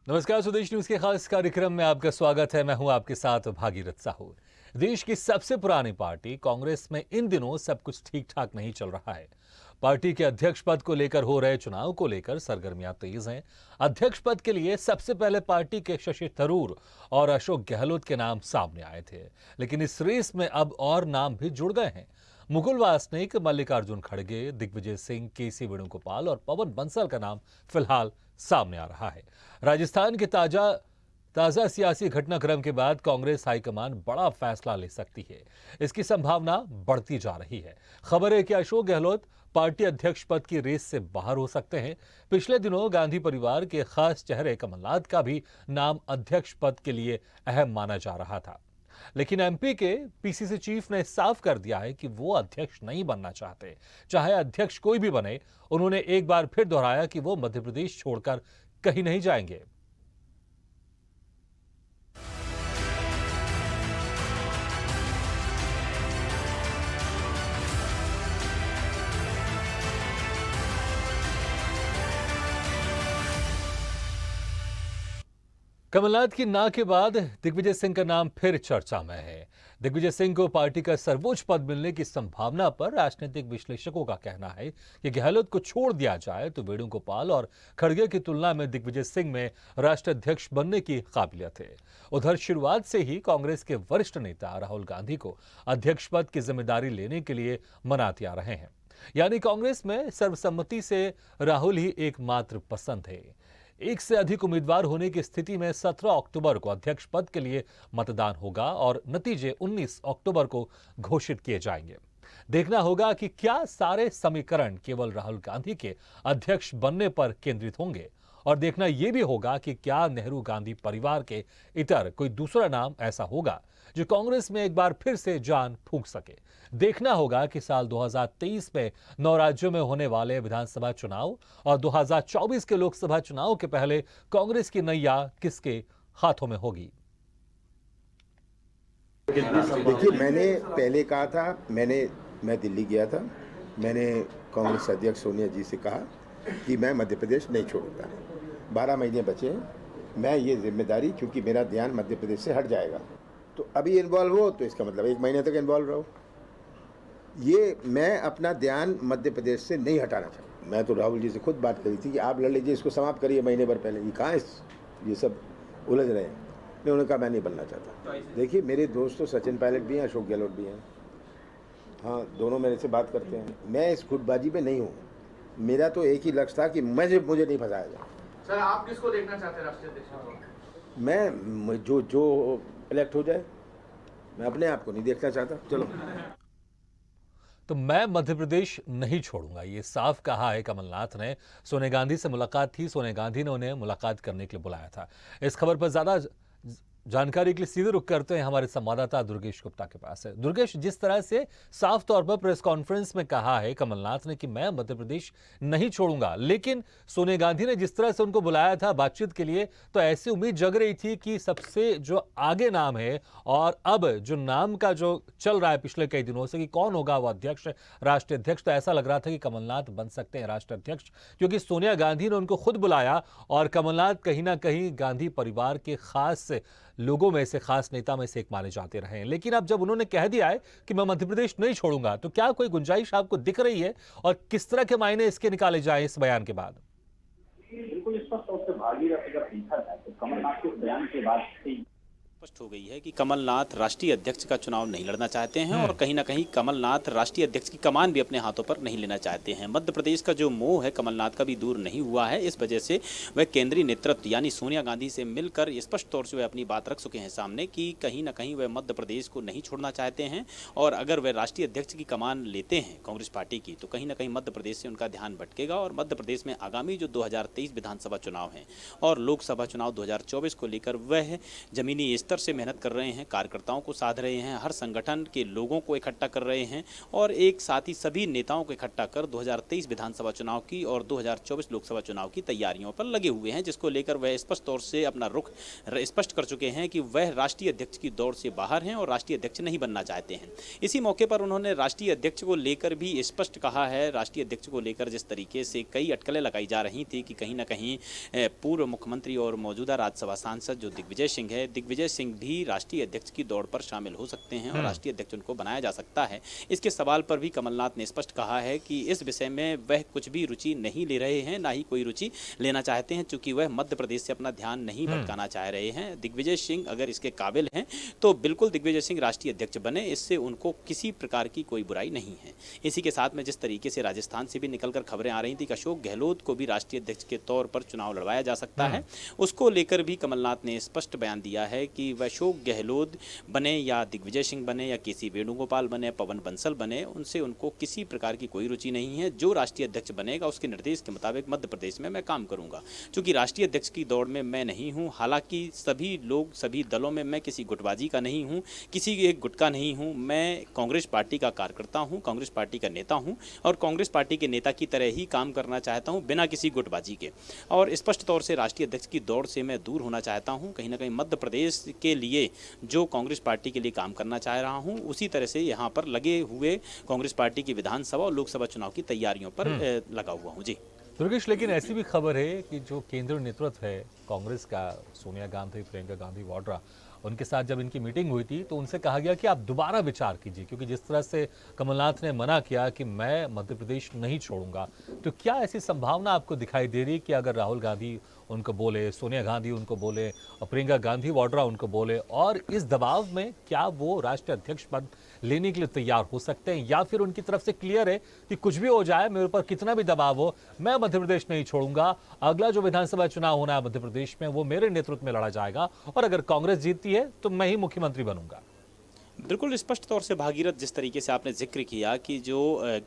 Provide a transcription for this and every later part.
नमस्कार, स्वदेश न्यूज के खास कार्यक्रम में आपका स्वागत है। मैं हूं आपके साथ भागीरथ साहू। देश की सबसे पुरानी पार्टी कांग्रेस में इन दिनों सब कुछ ठीक ठाक नहीं चल रहा है। पार्टी के अध्यक्ष पद को लेकर हो रहे चुनाव को लेकर सरगर्मियां तेज हैं। अध्यक्ष पद के लिए सबसे पहले पार्टी के शशि थरूर और अशोक गहलोत के नाम सामने आए थे, लेकिन इस रेस में अब और नाम भी जुड़ गए हैं। मुकुल वासनिक, मल्लिकार्जुन खड़गे, दिग्विजय सिंह, केसी वेणुगोपाल और पवन बंसल का नाम फिलहाल सामने आ रहा है। राजस्थान के ताजा सियासी घटनाक्रम के बाद कांग्रेस हाईकमान बड़ा फैसला ले सकती है, इसकी संभावना बढ़ती जा रही है। खबर है कि अशोक गहलोत पार्टी अध्यक्ष पद की रेस से बाहर हो सकते हैं। पिछले दिनों गांधी परिवार के खास चेहरे कमलनाथ का भी नाम अध्यक्ष पद के लिए अहम माना जा रहा था, लेकिन एमपी के पीसीसी चीफ ने साफ कर दिया है कि वो अध्यक्ष नहीं बनना चाहते। चाहे अध्यक्ष कोई भी बने, उन्होंने एक बार फिर दोहराया कि वो मध्य प्रदेश छोड़कर कहीं नहीं जाएंगे। कमलनाथ की ना के बाद दिग्विजय सिंह का नाम फिर चर्चा में है। दिग्विजय सिंह को पार्टी का सर्वोच्च पद मिलने की संभावना पर राजनीतिक विश्लेषकों का कहना है कि गहलोत को छोड़ दिया जाए तो वेणुगोपाल और खड़गे की तुलना में दिग्विजय सिंह में राष्ट्राध्यक्ष बनने की काबिलियत है। उधर शुरुआत से ही कांग्रेस के वरिष्ठ नेता राहुल गांधी को अध्यक्ष पद की जिम्मेदारी लेने के लिए मनाते आ रहे हैं, यानी कांग्रेस में सर्वसम्मति से राहुल ही एकमात्र पसंद है। एक से अधिक उम्मीदवार होने की स्थिति में 17 अक्टूबर को अध्यक्ष पद के लिए मतदान होगा और नतीजे 19 अक्टूबर को घोषित किए जाएंगे। देखना होगा कि क्या सारे समीकरण केवल राहुल गांधी के अध्यक्ष बनने पर केंद्रित होंगे, और देखना यह भी होगा कि क्या नेहरू गांधी परिवार के इतर कोई दूसरा नाम ऐसा होगा जो कांग्रेस में एक बार फिर से जान फूंक सके। देखना होगा कि साल 2023 में 9 राज्यों में होने वाले विधानसभा चुनाव और 2024 के लोकसभा चुनाव के पहले कांग्रेस की नैया किसके हाथों में होगी। देखिए, मैंने पहले कहा था, मैं दिल्ली गया था, मैंने कांग्रेस अध्यक्ष सोनिया जी से कहा कि मैं मध्य प्रदेश नहीं छोड़ूंगा। 12 महीने बचे हैं, मैं ये जिम्मेदारी, क्योंकि मेरा ध्यान मध्य प्रदेश से हट जाएगा, तो अभी इन्वॉल्व हो तो इसका मतलब 1 महीने तक इन्वॉल्व रहो। ये मैं अपना ध्यान मध्य प्रदेश से नहीं हटाना चाहता। मैं तो राहुल जी से खुद बात करी थी कि आप लड़ लीजिए, इसको समाप्त करिए महीने भर पहले। ये कहाँ ये सब उलझ रहे हैं। उन्होंने कहा मैं नहीं बनना चाहता। देखिए, मेरे दोस्त तो सचिन पायलट भी हैं, अशोक गहलोत भी हैं, हाँ, दोनों मेरे से बात करते हैं। मैं इस गुटबाजी में नहीं हूँ। मेरा तो एक ही लक्ष्य था कि मुझे नहीं फंसाया जाए। सर, आप किसको देखना चाहते हैं राष्ट्रीय अध्यक्ष? मैं जो इलेक्ट हो जाए, मैं अपने आप को नहीं देखना चाहता। चलो, तो मैं मध्य प्रदेश नहीं छोड़ूंगा, ये साफ कहा है कमलनाथ ने। सोनिया गांधी से मुलाकात थी, सोनिया गांधी ने उन्हें मुलाकात करने के लिए बुलाया था। इस खबर पर ज्यादा जानकारी के लिए सीधे रुख करते हैं हमारे संवाददाता दुर्गेश गुप्ता के पास है। दुर्गेश, जिस तरह से साफ तौर पर प्रेस कॉन्फ्रेंस में कहा है कमलनाथ ने कि मैं मध्य प्रदेश नहीं छोड़ूंगा, लेकिन सोनिया गांधी ने जिस तरह से उनको बुलाया था बातचीत के लिए, तो ऐसी उम्मीद जग रही थी कि सबसे जो आगे नाम है और अब जो नाम का जो चल रहा है पिछले कई दिनों से कि कौन होगा वो अध्यक्ष, राष्ट्रीय अध्यक्ष, तो ऐसा लग रहा था कि कमलनाथ बन सकते हैं राष्ट्रीय अध्यक्ष, क्योंकि सोनिया गांधी ने उनको खुद बुलाया और कमलनाथ कहीं ना कहीं गांधी परिवार के खास लोगों में से, खास नेता में से एक माने जाते रहे हैं। लेकिन अब जब उन्होंने कह दिया है कि मैं मध्य प्रदेश नहीं छोड़ूंगा, तो क्या कोई गुंजाइश आपको दिख रही है और किस तरह के मायने इसके निकाले जाए इस बयान के बाद? बिल्कुल स्पष्ट तौर से भागीरथ अगर देखा जाए तो कमलनाथ के बयान के बाद से स्पष्ट हो गई है कि कमलनाथ राष्ट्रीय अध्यक्ष का चुनाव नहीं लड़ना चाहते हैं और कहीं ना कहीं कमलनाथ राष्ट्रीय अध्यक्ष की कमान भी अपने हाथों पर नहीं लेना चाहते हैं। मध्य प्रदेश का जो मोह है कमलनाथ का भी दूर नहीं हुआ है। इस वजह से वह केंद्रीय नेतृत्व यानी सोनिया गांधी से मिलकर स्पष्ट तौर से वह अपनी बात रख चुके हैं सामने कि कहीं ना कहीं वह मध्य प्रदेश को नहीं छोड़ना चाहते हैं, और अगर वह राष्ट्रीय अध्यक्ष की कमान लेते हैं कांग्रेस पार्टी की तो कहीं ना कहीं मध्य प्रदेश से उनका ध्यान भटकेगा और मध्य प्रदेश में आगामी जो 2023 विधानसभा चुनाव हैं और लोकसभा चुनाव 2024 को लेकर वह जमीनी स्तर स्तर से मेहनत कर रहे हैं, कार्यकर्ताओं को साध रहे हैं, हर संगठन के लोगों को इकट्ठा कर रहे हैं और एक साथ ही सभी नेताओं को इकट्ठा कर 2023 विधानसभा चुनाव की और 2024 लोकसभा चुनाव की तैयारियों पर लगे हुए हैं, जिसको लेकर वह स्पष्ट तौर से अपना रुख स्पष्ट कर चुके हैं कि वह राष्ट्रीय अध्यक्ष की दौड़ से बाहर हैं और राष्ट्रीय अध्यक्ष नहीं बनना चाहते हैं। इसी मौके पर उन्होंने राष्ट्रीय अध्यक्ष को लेकर भी स्पष्ट कहा है। राष्ट्रीय अध्यक्ष को लेकर जिस तरीके से कई अटकलें लगाई जा रही थी कि कहीं ना कहीं पूर्व मुख्यमंत्री और मौजूदा राज्यसभा सांसद जो दिग्विजय सिंह है, दिग्विजय सिंह भी राष्ट्रीय अध्यक्ष की दौड़ पर शामिल हो सकते हैं और राष्ट्रीय अध्यक्ष उनको बनाया जा सकता है। इसके सवाल पर भी कमलनाथ ने स्पष्ट कहा है कि इस विषय में वह कुछ भी रुचि नहीं ले रहे हैं, ना ही कोई रुचि लेना चाहते हैं, चूंकि वह मध्य प्रदेश से अपना ध्यान नहीं भटकाना चाह रहे हैं। दिग्विजय सिंह अगर इसके काबिल हैं तो बिल्कुल दिग्विजय सिंह राष्ट्रीय अध्यक्ष बने, इससे उनको किसी प्रकार की कोई बुराई नहीं है। इसी के साथ में जिस तरीके से राजस्थान से भी निकलकर खबरें आ रही थी कि अशोक गहलोत को भी राष्ट्रीय अध्यक्ष के तौर पर चुनाव लड़वाया जा सकता है, उसको लेकर भी कमलनाथ ने स्पष्ट बयान दिया है कि वह अशोक गहलोत बने या दिग्विजय सिंह बने या केसी वेणुगोपाल बने, पवन बंसल बने, उनसे उनको किसी प्रकार की कोई रुचि नहीं है। जो राष्ट्रीय अध्यक्ष बनेगा उसके निर्देश के मुताबिक मध्य प्रदेश में मैं काम करूंगा। चूंकि राष्ट्रीय अध्यक्ष की दौड़ में मैं नहीं हूं, हालांकि सभी लोग सभी दलों में मैं किसी गुटबाजी का नहीं हूं, किसी एक गुट का नहीं हूं, मैं कांग्रेस पार्टी का कार्यकर्ता हूं, कांग्रेस पार्टी का नेता हूं और कांग्रेस पार्टी के नेता की तरह ही काम करना चाहता हूं बिना किसी गुटबाजी के। और स्पष्ट तौर से राष्ट्रीय अध्यक्ष की दौड़ से मैं दूर होना चाहता हूं। कहीं ना कहीं मध्य प्रदेश के लिए जो कांग्रेस पार्टी के लिए काम करना चाह रहा हूं, उसी तरह से यहां पर लगे हुए कांग्रेस पार्टी की विधानसभा और लोकसभा चुनाव की तैयारियों पर लगा हुआ हूं। जी दुर्गेश, लेकिन ऐसी भी खबर है कि जो केंद्रीय नेतृत्व है कांग्रेस का, सोनिया गांधी, प्रियंका गांधी वाड्रा, उनके साथ जब इनकी मीटिंग हुई थी तो उनसे कहा गया कि आप दोबारा विचार कीजिए, क्योंकि जिस तरह से कमलनाथ ने मना किया कि मैं मध्य प्रदेश नहीं छोड़ूंगा, तो क्या ऐसी संभावना आपको दिखाई दे रही कि अगर राहुल गांधी उनको बोले, सोनिया गांधी उनको बोले और प्रियंका गांधी वाड्रा उनको बोले, और इस दबाव में क्या वो राष्ट्रीय अध्यक्ष पद लेने के लिए तैयार हो सकते हैं, या फिर उनकी तरफ से क्लियर है कि कुछ भी हो जाए, मेरे ऊपर कितना भी दबाव हो, मैं मध्य प्रदेश नहीं छोड़ूंगा, अगला जो विधानसभा चुनाव होना है मध्य प्रदेश में वो मेरे नेतृत्व में लड़ा जाएगा और अगर कांग्रेस जीतती है तो मैं ही मुख्यमंत्री बनूंगा? बिल्कुल स्पष्ट तौर से भागीरथ, जिस तरीके से आपने जिक्र किया कि जो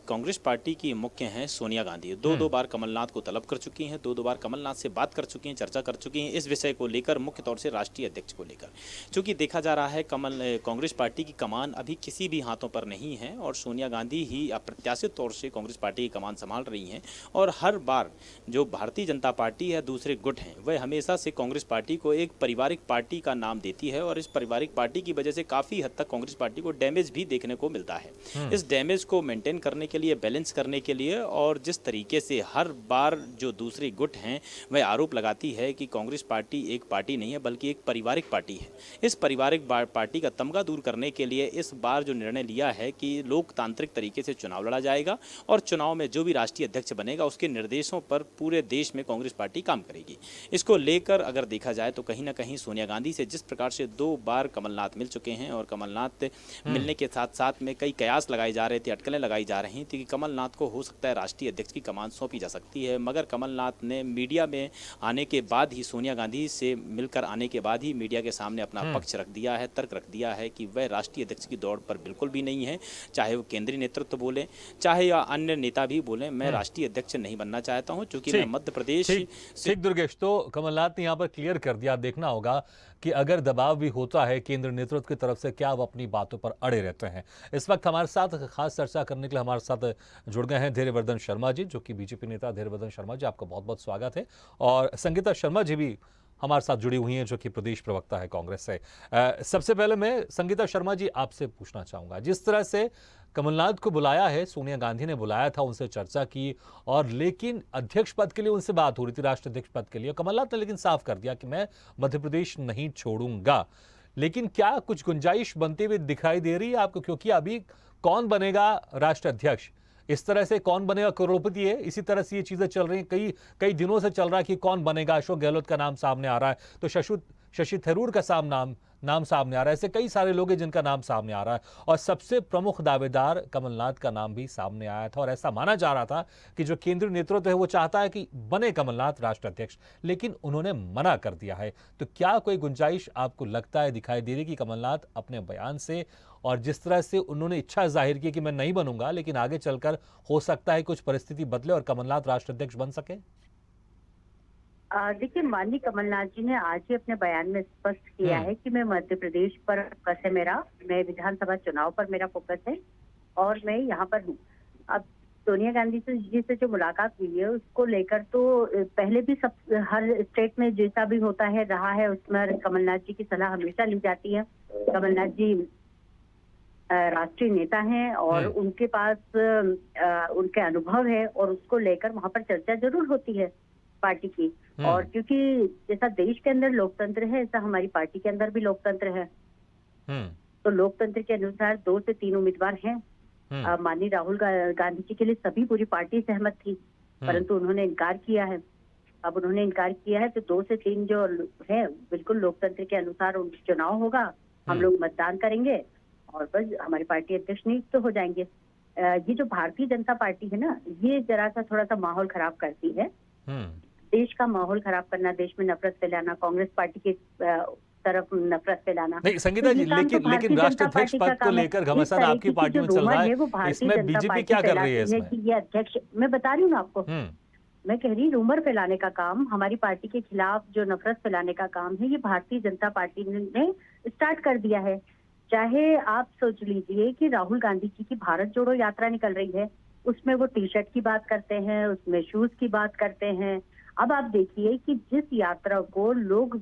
कांग्रेस पार्टी की मुख्य हैं सोनिया गांधी, दो बार कमलनाथ को तलब कर चुकी हैं, दो बार कमलनाथ से बात कर चुकी हैं, चर्चा कर चुकी हैं इस विषय को लेकर, मुख्य तौर से राष्ट्रीय अध्यक्ष को लेकर। चूंकि देखा जा रहा है कांग्रेस पार्टी की कमान अभी किसी भी हाथों पर नहीं है और सोनिया गांधी ही अप्रत्याशित तौर से कांग्रेस पार्टी की कमान संभाल रही हैं और हर बार जो भारतीय जनता पार्टी है, दूसरे गुट हैं, वह हमेशा से कांग्रेस पार्टी को एक पारिवारिक पार्टी का नाम देती है और इस पारिवारिक पार्टी की वजह से काफ़ी हद तक कांग्रेस पार्टी को डैमेज भी देखने को मिलता है। इस डैमेज को मेंटेन करने के लिए, बैलेंस करने के लिए, और जिस तरीके से हर बार जो दूसरी गुट हैं वह आरोप लगाती है कि कांग्रेस पार्टी एक पार्टी नहीं है बल्कि एक पारिवारिक पार्टी है, इस पारिवारिक पार्टी का तमगा दूर करने के लिए इस बार जो निर्णय लिया है कि लोकतांत्रिक तरीके से चुनाव लड़ा जाएगा और चुनाव में जो भी राष्ट्रीय अध्यक्ष बनेगा उसके निर्देशों पर पूरे देश में कांग्रेस पार्टी काम करेगी। इसको लेकर अगर देखा जाए तो कहीं ना कहीं सोनिया गांधी से जिस प्रकार से 2 बार कमलनाथ मिल चुके हैं और कमलनाथ मिलने के साथ साथ में कई कयास लगाए जा रहे थे, अटकलें लगाई जा रही थी कि कमलनाथ को हो सकता है राष्ट्रीय अध्यक्ष की कमान सौंपी जा सकती है, मगर कमलनाथ ने मीडिया में आने के बाद ही, सोनिया गांधी से मिलकर आने के बाद ही मीडिया के सामने अपना पक्ष रख दिया है, तर्क रख दिया है कि वह राष्ट्रीय अध्यक्ष की दौड़ पर बिल्कुल भी नहीं है। चाहे वो केंद्रीय नेतृत्व बोले, चाहे या अन्य नेता भी बोले, मैं राष्ट्रीय अध्यक्ष नहीं बनना चाहता हूं, क्योंकि मैं मध्य प्रदेश से। दुर्गेश, तो कमलनाथ ने यहाँ पर क्लियर कर दिया, देखना होगा कि अगर दबाव भी होता है केंद्र नेतृत्व की तरफ से, क्या वो अपनी बातों पर अड़े रहते हैं। इस वक्त हमारे साथ खास चर्चा करने के लिए हमारे साथ जुड़ गए हैं धैर्यवर्धन शर्मा जी, जो कि बीजेपी नेता। धैर्यवर्धन शर्मा जी, आपका बहुत बहुत स्वागत है। और संगीता शर्मा जी भी हमारे साथ जुड़ी हुई हैं, जो कि प्रदेश प्रवक्ता है कांग्रेस से। सबसे पहले मैं संगीता शर्मा जी आपसे पूछना चाहूंगा, जिस तरह से कमलनाथ को बुलाया है, सोनिया गांधी ने बुलाया था, उनसे चर्चा की, और लेकिन अध्यक्ष पद के लिए उनसे बात हो रही थी, राष्ट्रीय अध्यक्ष पद के लिए। कमलनाथ ने लेकिन साफ कर दिया कि मैं मध्य प्रदेश नहीं छोड़ूंगा। लेकिन क्या कुछ गुंजाइश बनती हुई दिखाई दे रही है आपको? क्योंकि अभी कौन बनेगा राष्ट्रीय अध्यक्ष, इस तरह से कौन बनेगा करोड़पति है, इसी तरह से ये चीजें चल रही हैं, कई दिनों से चल रहा है कि कौन बनेगा। अशोक गहलोत का नाम सामने आ रहा है, तो शशि थरूर का नाम सामने आ रहा है, ऐसे कई सारे लोग हैं जिनका नाम सामने आ रहा है, और सबसे प्रमुख दावेदार कमलनाथ का नाम भी सामने आया था। और ऐसा माना जा रहा था कि जो केंद्रीय नेतृत्व है वो चाहता है कि बने कमलनाथ राष्ट्रीय अध्यक्ष, लेकिन उन्होंने मना कर दिया है। तो क्या कोई गुंजाइश आपको लगता है, दिखाई दे रही कि कमलनाथ अपने बयान से और जिस तरह से उन्होंने इच्छा जाहिर की कि मैं नहीं बनूंगा, लेकिन आगे चलकर हो सकता है कुछ परिस्थिति बदले और कमलनाथ राष्ट्रीय अध्यक्ष बन सके? देखिए, माननीय कमलनाथ जी ने आज ही अपने बयान में स्पष्ट किया है कि मैं मध्य प्रदेश पर फोकस है मेरा, मैं विधानसभा चुनाव पर मेरा फोकस है और मैं यहाँ पर हूँ। अब सोनिया गांधी जी से जो मुलाकात हुई है उसको लेकर तो पहले भी सब हर स्टेट में जैसा भी होता है रहा है, उसमें कमलनाथ जी की सलाह हमेशा ली जाती है। कमलनाथ जी राष्ट्रीय नेता हैं और उनके पास उनके अनुभव है और उसको लेकर वहां पर चर्चा जरूर होती है पार्टी की। और क्योंकि जैसा देश के अंदर लोकतंत्र है, ऐसा हमारी पार्टी के अंदर भी लोकतंत्र है। तो लोकतंत्र के अनुसार 2 से 3 उम्मीदवार हैं। माननीय राहुल गांधी जी के लिए सभी पूरी पार्टी सहमत थी, परंतु उन्होंने इनकार किया है। अब उन्होंने इनकार किया है तो 2 से 3 जो है, बिल्कुल लोकतंत्र के अनुसार चुनाव होगा, हम लोग मतदान करेंगे और बस हमारी पार्टी अध्यक्ष नियुक्त हो जाएंगे। ये जो भारतीय जनता पार्टी है ना, ये जरा सा थोड़ा सा माहौल खराब करती है। देश का माहौल खराब करना, देश में नफरत फैलाना, कांग्रेस पार्टी के तरफ नफरत फैलाना। नहीं संगीता जी, लेकिन राष्ट्राध्यक्ष पद को लेकर घमासान आपकी पार्टी में चल रहा है, इसमें बीजेपी क्या कर रही है इसमें? ये अध्यक्ष, मैं बता रही हूँ ना आपको, मैं कह रही रूमर फैलाने का काम, हमारी पार्टी के खिलाफ जो नफरत फैलाने का काम है, ये भारतीय जनता पार्टी ने स्टार्ट कर दिया है। चाहे आप सोच लीजिए कि राहुल गांधी जी की भारत जोड़ो यात्रा निकल रही है, उसमें वो टी शर्ट की बात करते हैं, उसमें शूज की बात करते हैं। अब आप देखिए कि जिस यात्रा को लोग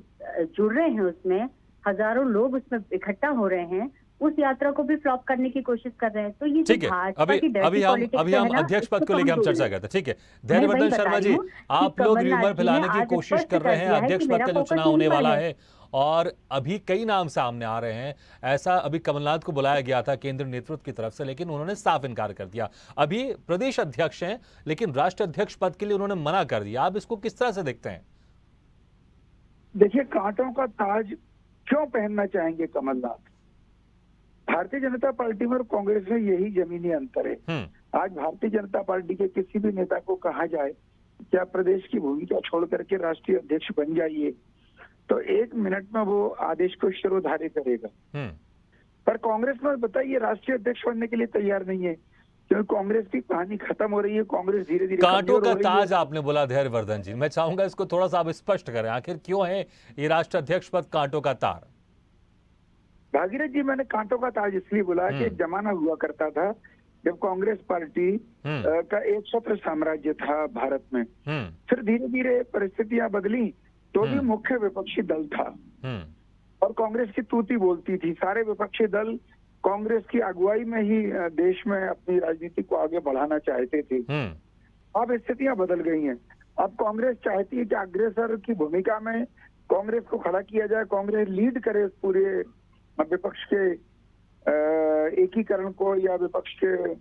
जुड़ रहे हैं, उसमें हजारों लोग उसमें इकट्ठा हो रहे हैं, उस यात्रा को भी फ्लॉप करने की कोशिश कर रहे हैं। तो ये ठीक है, अभी हम अध्यक्ष पद को लेकर हम चर्चा करते हैं। ठीक है, धैर्यवर्धन शर्मा जी, आप लोग र्यूमर फैलाने की कोशिश कर रहे हैं अध्यक्ष पद का जो चुनाव होने वाला है, और अभी कई नाम सामने आ रहे हैं। ऐसा अभी कमलनाथ को बुलाया गया था केंद्रीय नेतृत्व की तरफ से, लेकिन उन्होंने साफ इनकार कर दिया। अभी प्रदेश अध्यक्ष हैं, लेकिन राष्ट्रीय अध्यक्ष पद के लिए उन्होंने मना कर दिया। आप इसको किस तरह से देखते हैं? देखिए, कांटों का ताज क्यों पहनना चाहेंगे कमलनाथ? भारतीय जनता पार्टी में और कांग्रेस में यही जमीनी अंतर है। आज भारतीय जनता पार्टी के किसी भी नेता को कहा जाए कि आप प्रदेश की भूमिका छोड़ करके राष्ट्रीय अध्यक्ष बन जाइए, तो 1 मिनट में वो आदेश को शिरोधार्य करेगा। पर कांग्रेस में बताइए, राष्ट्रीय अध्यक्ष बनने के लिए तैयार नहीं है, क्योंकि कांग्रेस की कहानी खत्म हो रही है। कांग्रेस धीरे धीरे कांटों का ताज आपने बोला धैर्यवर्धन जी, मैं चाहूंगा इसको थोड़ा सा आप स्पष्ट करें, आखिर क्यों है ये राष्ट्रीय अध्यक्ष पद कांटों का तार? भागीरथ जी, मैंने कांटों का ताज इसलिए बोला कि एक जमाना हुआ करता था जब कांग्रेस पार्टी का एक छत्र साम्राज्य था भारत में। फिर धीरे धीरे परिस्थितियां बदली तो भी मुख्य विपक्षी दल था और कांग्रेस की तूती बोलती थी। सारे विपक्षी दल कांग्रेस की अगुवाई में ही देश में अपनी राजनीति को आगे बढ़ाना चाहते थे। अब स्थितियां बदल गई हैं। अब कांग्रेस चाहती है कि अग्रेसर की भूमिका में कांग्रेस को खड़ा किया जाए, कांग्रेस लीड करे इस पूरे विपक्ष के एकीकरण को या विपक्ष के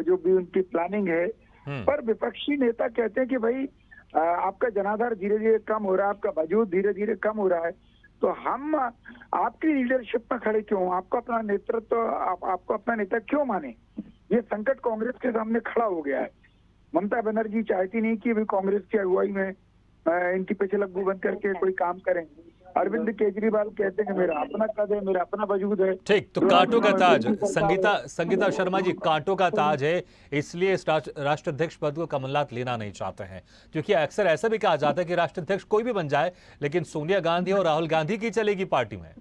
जो भी उनकी प्लानिंग है। पर विपक्षी नेता कहते हैं कि भाई आपका जनाधार धीरे धीरे कम हो रहा है, आपका वजूद धीरे धीरे कम हो रहा है, तो हम आपकी लीडरशिप में खड़े क्यों, आपका अपना नेतृत्व, आपको अपना नेता क्यों माने? ये संकट कांग्रेस के सामने खड़ा हो गया है। ममता बनर्जी चाहती नहीं कि अभी कांग्रेस की अगुवाई में इनकी पीछे लग्गू बन करके कोई काम करें। अरविंद केजरीवाल कहते हैं कि मेरा अपना कद है, मेरा अपना वजूद है। ठीक, तो कांटों का ताज, संगीता शर्मा जी, कांटों का ताज है, इसलिए इस राष्ट्राध्यक्ष पद को कमलनाथ लेना नहीं चाहते हैं, क्योंकि अक्सर ऐसा भी कहा जाता है कि राष्ट्राध्यक्ष कोई भी बन जाए, लेकिन सोनिया गांधी और राहुल गांधी की चलेगी पार्टी में।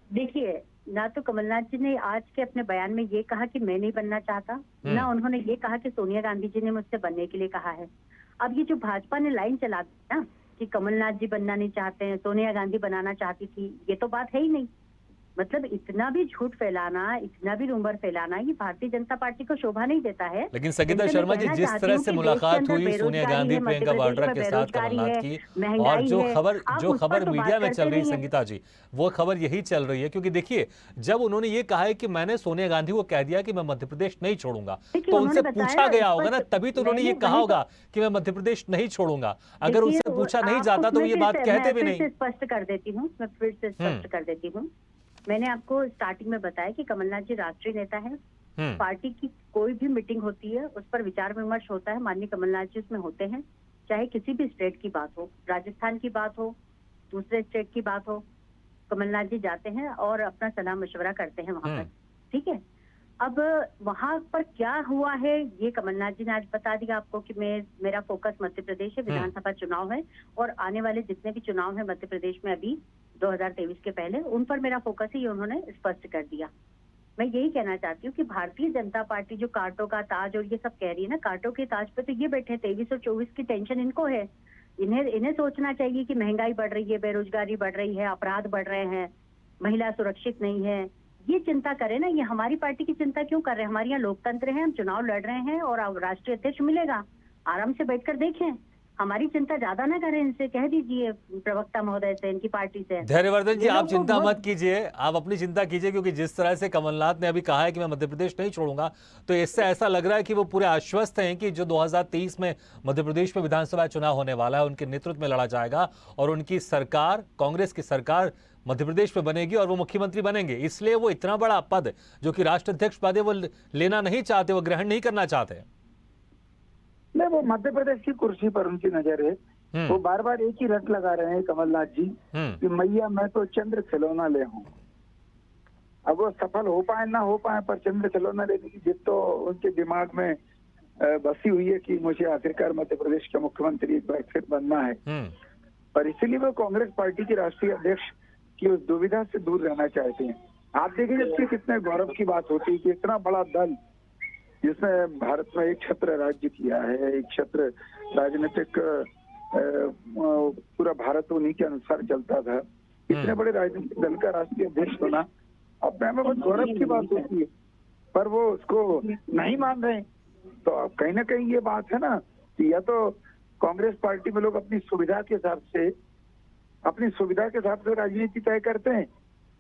देखिए, ना तो कमलनाथ जी ने आज के अपने बयान में ये कहा कि मैं नहीं बनना चाहता, ना उन्होंने ये कहा कि सोनिया गांधी जी ने मुझसे बनने के लिए कहा है। अब ये जो भाजपा ने लाइन चला दी ना कि कमलनाथ जी बनना नहीं चाहते हैं, सोनिया गांधी बनाना चाहती थी, ये तो बात है ही नहीं। मतलब इतना भी झूठ फैलाना, इतना भी रूमर फैलाना, ये भारतीय जनता पार्टी को शोभा नहीं देता है। लेकिन संगीता शर्मा जी, जिस तरह से मुलाकात हुई सोनिया गांधी प्रियंका वाड्रा के साथ कमलनाथ की, और जो खबर मीडिया में चल रही है संगीता जी, वो खबर यही चल रही है, क्योंकि देखिए जब उन्होंने ये कहा है कि मैंने सोनिया गांधी को कह दिया कि मैं मध्य प्रदेश नहीं छोड़ूंगा, तो उनसे पूछा गया होगा ना, तभी तो उन्होंने ये कहा होगा कि मैं मध्य प्रदेश नहीं छोड़ूंगा। अगर उनसे पूछा नहीं जाता तो ये बात कहते भी नहीं। स्पष्ट कर देती हूँ, मैं फिर से स्पष्ट कर देती हूँ। मैंने आपको स्टार्टिंग में बताया कि कमलनाथ जी राष्ट्रीय नेता हैं। पार्टी की कोई भी मीटिंग होती है, उस पर विचार विमर्श होता है, माननीय कमलनाथ जी उसमें होते हैं। चाहे किसी भी स्टेट की बात हो, राजस्थान की बात हो, दूसरे स्टेट की बात हो, कमलनाथ जी जाते हैं और अपना सलाह मशवरा करते हैं वहां पर। ठीक है, अब वहां पर क्या हुआ है ये कमलनाथ जी ने आज बता दिया आपको कि मेरा फोकस मध्य प्रदेश है, विधानसभा चुनाव है और आने वाले जितने भी चुनाव है मध्य प्रदेश में अभी 2023 के पहले, उन पर मेरा फोकस है, ये उन्होंने स्पष्ट कर दिया। मैं यही कहना चाहती हूँ कि भारतीय जनता पार्टी जो कांटों का ताज और ये सब कह रही है ना, कांटों के ताज पे तो ये बैठे, 23 और 24 की टेंशन इनको है। इन्हें सोचना चाहिए कि महंगाई बढ़ रही है, बेरोजगारी बढ़ रही है, अपराध बढ़ रहे हैं, महिला सुरक्षित नहीं है, ये चिंता करें ना। ये हमारी पार्टी की चिंता क्यों कर रहे हैं? हमारे यहाँ लोकतंत्र है, हम चुनाव लड़ रहे हैं और अब राष्ट्रीय अध्यक्ष मिलेगा, आराम से बैठकर देखें। हमारी चिंता ज्यादा ना करें, इनसे कह दीजिए प्रवक्ता महोदय से, इनकी पार्टी से। धैर्यवर्धन जी, ये आप लोग चिंता बहुत- मत कीजिए, आप अपनी चिंता कीजिए, क्योंकि जिस तरह से कमलनाथ ने अभी कहा है कि मैं मध्य प्रदेश नहीं छोड़ूंगा, तो इससे ऐसा लग रहा है कि वो पूरे आश्वस्त हैं कि जो 2023 में मध्य प्रदेश में विधानसभा चुनाव होने वाला है उनके नेतृत्व में लड़ा जाएगा और उनकी सरकार, कांग्रेस की सरकार मध्य प्रदेश में बनेगी और वो मुख्यमंत्री बनेंगे। इसलिए वो इतना बड़ा पद जो कि राष्ट्राध्यक्ष पद है वो लेना नहीं चाहते, वो ग्रहण नहीं करना चाहते। नहीं, वो मध्य प्रदेश की कुर्सी पर उनकी नजर है। वो बार बार एक ही रट लगा रहे हैं कमलनाथ जी कि मैया मैं तो चंद्र खिलौना ले हूँ। अब वो सफल हो पाए ना हो पाए, पर चंद्र खिलौना लेने की जिद तो उनके दिमाग में बसी हुई है कि मुझे आखिरकार मध्य प्रदेश का मुख्यमंत्री एक बार फिर बनना है। पर इसीलिए वो कांग्रेस पार्टी के राष्ट्रीय अध्यक्ष की उस दुविधा से दूर रहना चाहते हैं। आप देखिए जबकि कितने गौरव की बात होती है कि इतना बड़ा दल जिसने भारत में एक छत्र राज्य किया है, एक छत्र राजनीतिक पूरा भारत उन्हीं के अनुसार चलता था, इतने बड़े राजनीतिक दल का राष्ट्रीय अध्यक्ष होना अपने में बहुत गौरव की बात होती है। पर वो उसको नहीं मान रहे। तो अब कहीं ना कहीं ये बात है ना कि या तो कांग्रेस पार्टी में लोग अपनी सुविधा के हिसाब से राजनीति तय करते हैं,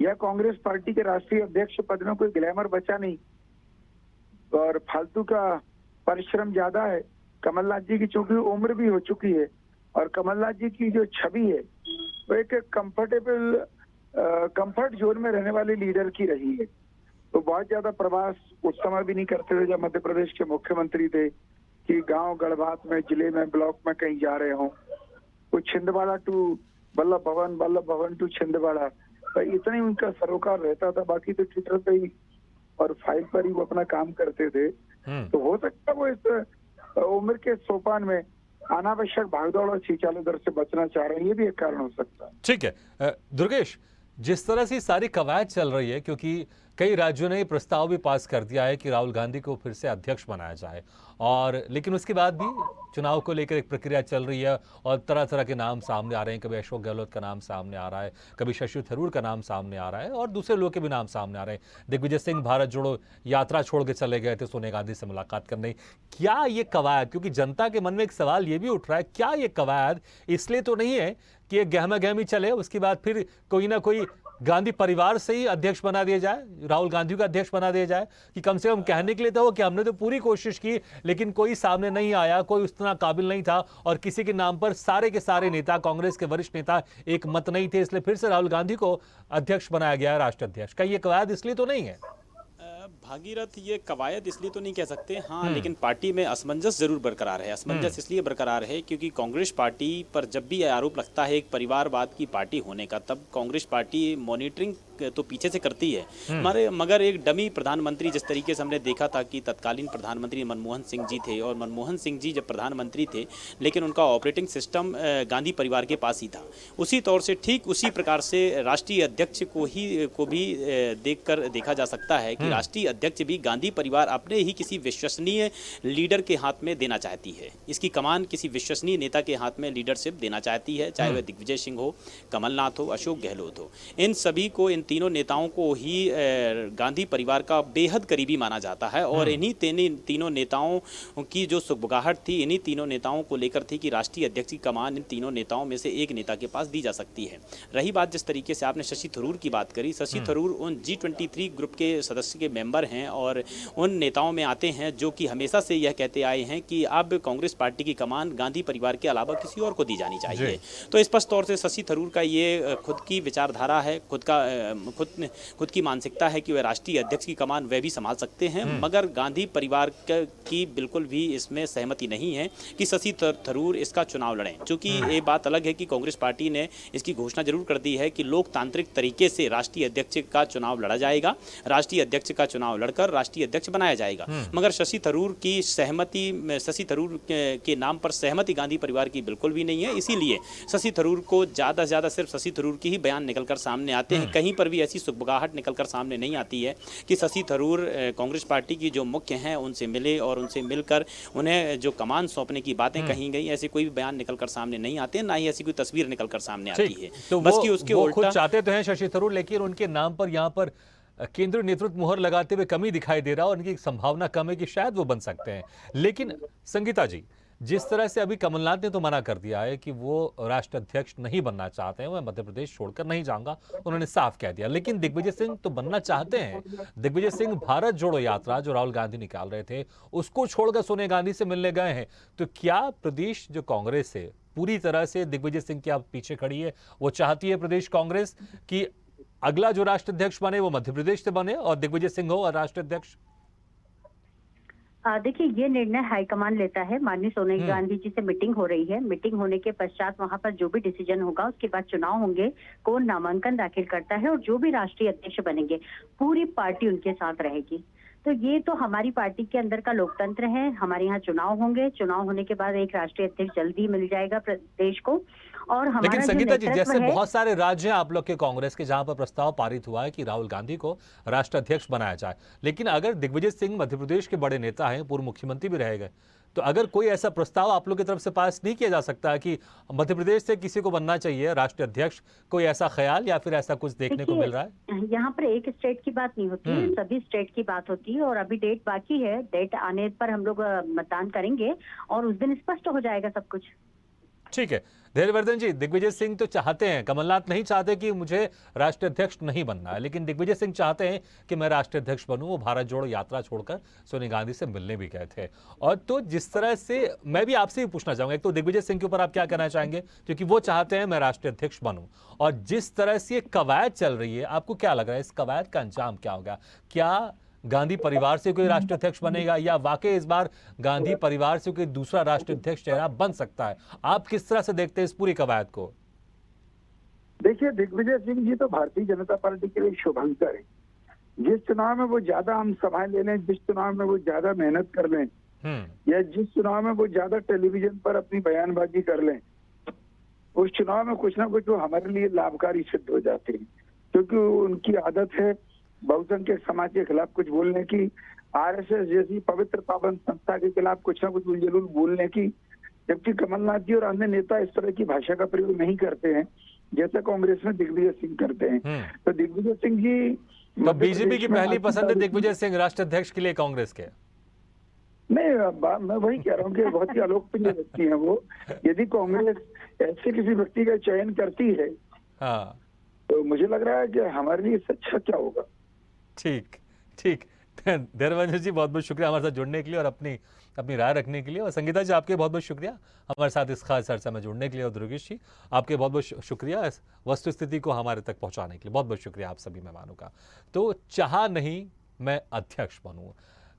या कांग्रेस पार्टी के राष्ट्रीय अध्यक्ष पद में कोई ग्लैमर बचा नहीं और फालतू का परिश्रम ज्यादा है। कमलनाथ जी की चूंकि उम्र भी हो चुकी है और कमलनाथ जी की जो छवि है वो एक कंफर्ट जोन में रहने वाले लीडर की रही है। तो बहुत ज्यादा प्रवास उस समय भी नहीं करते थे जब मध्य प्रदेश के मुख्यमंत्री थे कि गांव गढ़वात में, जिले में, ब्लॉक में कहीं जा रहे हों। वो छिंदवाड़ा टू वल्लभ भवन टू छिंदवाड़ा, तो इतना ही उनका सरोकार रहता था। बाकी तो ट्विटर पे ही और फाइल पर ही वो अपना काम करते थे। तो हो सकता है वो इस उम्र के सोपान में अनावश्यक भागदौड़ और खींचालो दर से बचना चाह रहे हैं, ये भी एक कारण हो सकता है। ठीक है दुर्गेश, जिस तरह से सारी कवायद चल रही है, क्योंकि कई राज्यों ने प्रस्ताव भी पास कर दिया है कि राहुल गांधी को फिर से अध्यक्ष बनाया जाए, और लेकिन उसके बाद भी चुनाव को लेकर एक प्रक्रिया चल रही है और तरह तरह के नाम सामने आ रहे हैं। कभी अशोक गहलोत का नाम सामने आ रहा है, कभी शशि थरूर का नाम सामने आ रहा है और दूसरे लोगों के भी नाम सामने आ रहे हैं। दिग्विजय सिंह भारत जोड़ो यात्रा छोड़ के चले गए थे सोनिया गांधी से मुलाकात करने। क्या ये कवायद, क्योंकि जनता के मन में एक सवाल ये भी उठ रहा है, क्या ये कवायद इसलिए तो नहीं है कि एक गहमा गहमी चले, उसके बाद फिर कोई ना कोई गांधी परिवार से ही अध्यक्ष बना दिया जाए, राहुल गांधी को अध्यक्ष बना दिया जाए, कि कम से कम कहने के लिए तो हो कि हमने तो पूरी कोशिश की लेकिन कोई सामने नहीं आया, कोई उतना काबिल नहीं था और किसी के नाम पर सारे के सारे नेता, कांग्रेस के वरिष्ठ नेता एक मत नहीं थे, इसलिए फिर से राहुल गांधी को अध्यक्ष बनाया गया, राष्ट्रीय अध्यक्ष। का ये कवायद इसलिए तो नहीं है? भागीरथ, ये कवायद इसलिए तो नहीं कह सकते, हाँ, लेकिन पार्टी में असमंजस जरूर बरकरार है। असमंजस इसलिए बरकरार है क्योंकि कांग्रेस पार्टी पर जब भी आरोप लगता है एक परिवारवाद की पार्टी होने का, तब कांग्रेस पार्टी मॉनिटरिंग तो पीछे से करती है। मगर एक डमी प्रधानमंत्री, जिस तरीके से हमने देखा था कि तत्कालीन प्रधानमंत्री मनमोहन सिंह जी थे और मनमोहन सिंह जी जब प्रधानमंत्री थे लेकिन उनका ऑपरेटिंग सिस्टम गांधी परिवार के पास ही था, उसी तौर से ठीक उसी प्रकार से राष्ट्रीय अध्यक्ष को भी देखा जा सकता है कि राष्ट्रीय अध्यक्ष भी गांधी परिवार अपने ही किसी विश्वसनीय लीडर के हाथ में देना चाहती है। इसकी कमान किसी विश्वसनीय नेता के हाथ में लीडरशिप देना चाहती है, चाहे वह दिग्विजय सिंह हो, कमलनाथ हो, अशोक गहलोत हो। इन सभी को, इन तीनों नेताओं को ही गांधी परिवार का बेहद करीबी माना जाता है और इन्हीं तीनों नेताओं की जो सुगबुगाहट थी, इन्हीं तीनों नेताओं को लेकर थी कि राष्ट्रीय अध्यक्ष की कमान इन तीनों नेताओं में से एक नेता के पास दी जा सकती है। रही बात जिस तरीके से आपने शशि थरूर की बात करी, शशि थरूर उन G23 ग्रुप के सदस्य के मेंबर हैं और उन नेताओं में आते हैं जो कि हमेशा से यह कहते आए हैं कि अब कांग्रेस पार्टी की कमान गांधी परिवार के अलावा किसी और को दी जानी चाहिए। तो स्पष्ट तौर से शशि थरूर का ये खुद की विचारधारा है, खुद की मानसिकता है कि वह राष्ट्रीय अध्यक्ष की कमान वह भी संभाल सकते हैं, मगर गांधी परिवार की बिल्कुल भी इसमें सहमति नहीं है कि शशि थरूर इसका चुनाव लड़ें। क्योंकि ये बात अलग है कि कांग्रेस पार्टी ने इसकी घोषणा जरूर कर दी है कि लोकतांत्रिक तरीके से राष्ट्रीय अध्यक्ष का चुनाव लड़ा जाएगा, राष्ट्रीय अध्यक्ष का चुनाव लड़कर राष्ट्रीय अध्यक्ष बनाया जाएगा। मगर शशि थरूर की सहमति, शशि थरूर के नाम पर सहमति गांधी परिवार की बिल्कुल भी नहीं है। इसीलिए शशि थरूर को ज़्यादा से ज़्यादा सिर्फ शशि थरूर की ही बयान निकलकर सामने आते हैं। कहीं पर भी ऐसी सुगबुगाहट निकलकर सामने नहीं आती है कि शशि थरूर कांग्रेस पार्टी की जो मुख्य हैं उनसे मिले और उनसे मिलकर उन्हें जो कमान सौंपने की बातें कही गई, ऐसे कोई भी बयान निकलकर सामने नहीं आते, ना ही ऐसी कोई तस्वीर निकलकर सामने आती है। तो बस कि उसके वो खुद उल्टा चाहते तो हैं शशि थरूर, लेकिन उनके नाम पर यहाँ पर केंद्रीय नेतृत्व मुहर लगाते हुए कमी दिखाई दे रहा है और उनकी संभावना कम है कि शायद वो बन सकते हैं। लेकिन संगीता जी, जिस तरह से अभी कमलनाथ ने तो मना कर दिया है कि वो राष्ट्र अध्यक्ष नहीं बनना चाहते हैं, मैं मध्य प्रदेश छोड़कर नहीं जाऊंगा, उन्होंने साफ कह दिया। लेकिन दिग्विजय सिंह तो बनना चाहते हैं। दिग्विजय सिंह भारत जोड़ो यात्रा जो राहुल गांधी निकाल रहे थे उसको छोड़कर सोनिया गांधी से मिलने गए हैं। तो क्या प्रदेश जो कांग्रेस है पूरी तरह से दिग्विजय सिंह के आप पीछे खड़ी है? वो चाहती है प्रदेश कांग्रेस कि अगला जो राष्ट्र अध्यक्ष बने वो मध्य प्रदेश से बने और दिग्विजय सिंह हो राष्ट्र अध्यक्ष? देखिए, ये निर्णय हाईकमान लेता है। माननीय सोनिया गांधी जी से मीटिंग हो रही है। मीटिंग होने के पश्चात वहां पर जो भी डिसीजन होगा, उसके बाद चुनाव होंगे, कौन नामांकन दाखिल करता है और जो भी राष्ट्रीय अध्यक्ष बनेंगे पूरी पार्टी उनके साथ रहेगी। तो ये तो हमारी पार्टी के अंदर का लोकतंत्र है। हमारे यहाँ चुनाव होंगे, चुनाव होने के बाद एक राष्ट्रीय अध्यक्ष जल्दी मिल जाएगा प्रदेश को। और हमारा लेकिन संगीता जी, जैसे है, बहुत सारे राज्य हैं आप लोग के कांग्रेस के जहां पर प्रस्ताव पारित हुआ है कि राहुल गांधी को राष्ट्र अध्यक्ष बनाया जाए, लेकिन अगर दिग्विजय सिंह मध्य प्रदेश के बड़े नेता हैं, पूर्व मुख्यमंत्री भी रहे गए, तो अगर कोई ऐसा प्रस्ताव आप लोग की तरफ से पास नहीं किया जा सकता कि मध्य प्रदेश से किसी को बनना चाहिए राष्ट्रीय अध्यक्ष, कोई ऐसा ख्याल या फिर ऐसा कुछ देखने को मिल रहा है? यहाँ पर एक स्टेट की बात नहीं होती है, सभी स्टेट की बात होती है। और अभी डेट बाकी है, डेट आने पर हम लोग मतदान करेंगे और उस दिन स्पष्ट हो जाएगा सब कुछ। ठीक है धैर्यवर्धन जी, दिग्विजय सिंह तो चाहते हैं, कमलनाथ नहीं चाहते कि मुझे राष्ट्रीय अध्यक्ष नहीं बनना है, लेकिन दिग्विजय सिंह चाहते हैं कि मैं राष्ट्रीय अध्यक्ष बनूं। वो भारत जोड़ो यात्रा छोड़कर सोनिया गांधी से मिलने भी गए थे। और तो जिस तरह से मैं भी आपसे ही पूछना चाहूंगा, एक तो दिग्विजय सिंह के ऊपर आप क्या कहना चाहेंगे, क्योंकि वो चाहते हैं मैं राष्ट्रीय अध्यक्ष बनूं, और जिस तरह से ये कवायद चल रही है, आपको क्या लग रहा है इस कवायद का अंजाम क्या होगा? क्या गांधी परिवार से कोई राष्ट्रीय अध्यक्ष बनेगा या वाकई इस बार गांधी परिवार से कोई दूसरा राष्ट्रीय अध्यक्ष चेहरा बन सकता है? आप किस तरह से देखते हैं इस पूरी कवायद को? देखिए, दिग्विजय सिंह जी तो भारतीय जनता पार्टी के लिए शुभंकर है। जिस चुनाव में वो ज्यादा हम सभाएं ले लें, जिस चुनाव में वो ज्यादा मेहनत कर लें, या जिस चुनाव में वो ज्यादा टेलीविजन पर अपनी बयानबाजी कर लें, उस चुनाव में कुछ ना कुछ वो हमारे लिए लाभकारी सिद्ध हो जाते हैं। क्योंकि उनकी आदत है बहुसंख्यक समाज के खिलाफ कुछ बोलने की, आरएसएस जैसी पवित्र पावन संस्था के खिलाफ कुछ ना कुछ उलझुल बोलने की। जबकि कमलनाथ जी और अन्य नेता इस तरह की भाषा का प्रयोग नहीं करते हैं जैसे कांग्रेस में दिग्विजय सिंह करते हैं। तो दिग्विजय सिंह जी तो बीजेपी की पहली पसंद है दिग्विजय सिंह राष्ट्रीय अध्यक्ष के लिए कांग्रेस के? नहीं, मैं वही कह रहा हूँ कि बहुत ही अलोकप्रिय व्यक्ति हैं वो। यदि कांग्रेस ऐसे किसी व्यक्ति का चयन करती है, हाँ, तो मुझे लग रहा है कि हमारे लिए इससे अच्छा क्या होगा। ठीक ठीक धैर्यवर्धन जी, बहुत बहुत शुक्रिया हमारे साथ जुड़ने के लिए और अपनी राय रखने के लिए। और संगीता जी, आपके बहुत बहुत शुक्रिया हमारे साथ इस खास चर्चा में जुड़ने के लिए। और दुर्गेश जी, आपके बहुत बहुत शुक्रिया इस वस्तु स्थिति को हमारे तक पहुंचाने के लिए। बहुत बहुत शुक्रिया आप सभी मेहमानों का। तो चाहा नहीं मैं अध्यक्ष बनूं,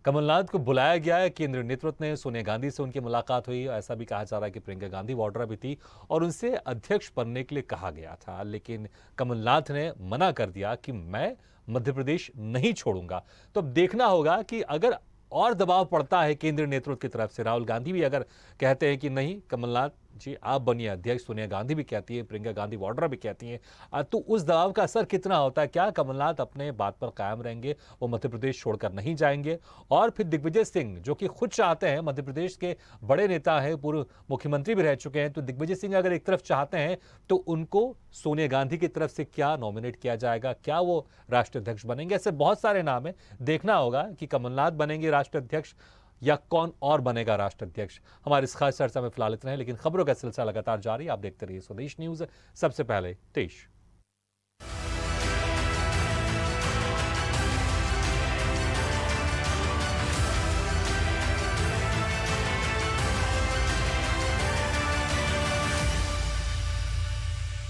कमलनाथ को बुलाया गया है केंद्रीय नेतृत्व ने। सोनिया गांधी से उनकी मुलाकात हुई, ऐसा भी कहा जा रहा है कि प्रियंका गांधी वाड्रा भी थी और उनसे अध्यक्ष बनने के लिए कहा गया था, लेकिन कमलनाथ ने मना कर दिया कि मैं मध्य प्रदेश नहीं छोड़ूंगा। तो अब देखना होगा कि अगर और दबाव पड़ता है केंद्रीय नेतृत्व की तरफ से, राहुल गांधी भी अगर कहते हैं कि नहीं कमलनाथ जी आप बनिए अध्यक्ष, सोनिया गांधी भी कहती है, प्रियंका गांधी वाड्रा भी कहती हैं, तो उस दबाव का असर कितना होता है? क्या कमलनाथ अपने बात पर कायम रहेंगे, वो मध्य प्रदेश छोड़कर नहीं जाएंगे? और फिर दिग्विजय सिंह जो कि खुद चाहते हैं, मध्य प्रदेश के बड़े नेता हैं, पूर्व मुख्यमंत्री भी रह चुके हैं, तो दिग्विजय सिंह अगर एक तरफ चाहते हैं तो उनको सोनिया गांधी की तरफ से क्या नॉमिनेट किया जाएगा, क्या वो राष्ट्रीय अध्यक्ष बनेंगे? ऐसे बहुत सारे नाम है, देखना होगा कि कमलनाथ बनेंगे राष्ट्रीय अध्यक्ष या कौन और बनेगा राष्ट्र अध्यक्ष। हमारी इस खास चर्चा में फिलहाल इतना है, लेकिन खबरों का सिलसिला लगातार जारी। आप देखते रहिए स्वदेश न्यूज, सबसे पहले देश।